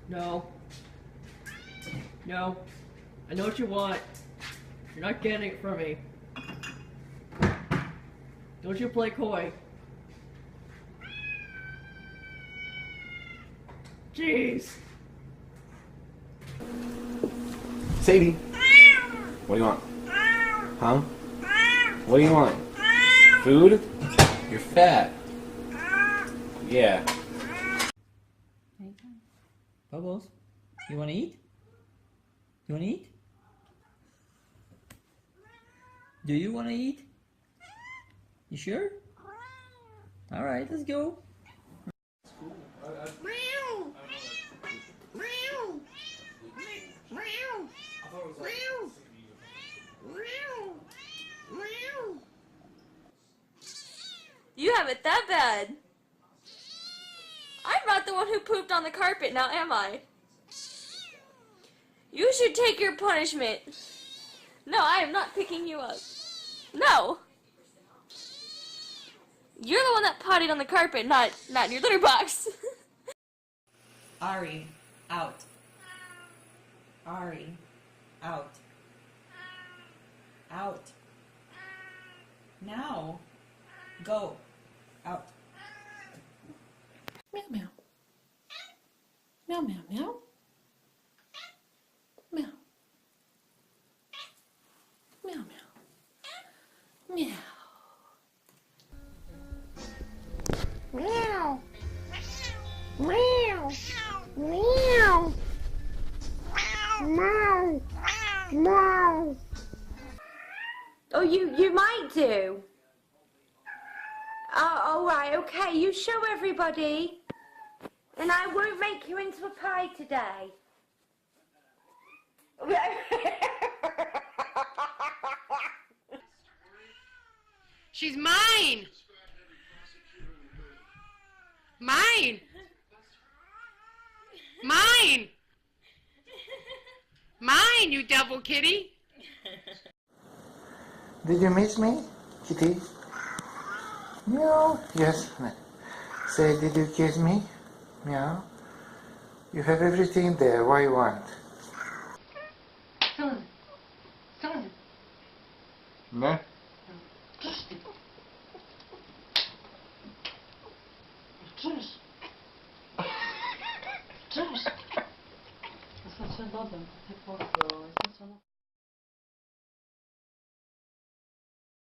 No. No. I know what you want. You're not getting it from me. Don't you play coy. Jeez. Sadie. What do you want? Huh? What do you want? Food? You're fat. Yeah. Bubbles, you want to eat? You want to eat? Do you want to eat? You sure? All right, let's go. You have it that bad. I'm not the one who pooped on the carpet, now am I? You should take your punishment. No, I am not picking you up. No. You're the one that potted on the carpet, not in your litter box. Ari, out. Ari, out. Out. Now. Go. Out. Meow meow. Meow meow meow. Meow. Meow meow. Meow. Meow. Meow. Meow. Meow. Meow. Oh, you might do. Oh, alright, okay, you show everybody. And I won't make you into a pie today. She's mine! Mine! Mine! Mine, you devil kitty! Did you miss me, kitty? Meow. Yes. Say, did you kiss me? Meow. You have everything there. What you want? Ne? Cześć. Cześć. To znaczy, dobra, ty po co?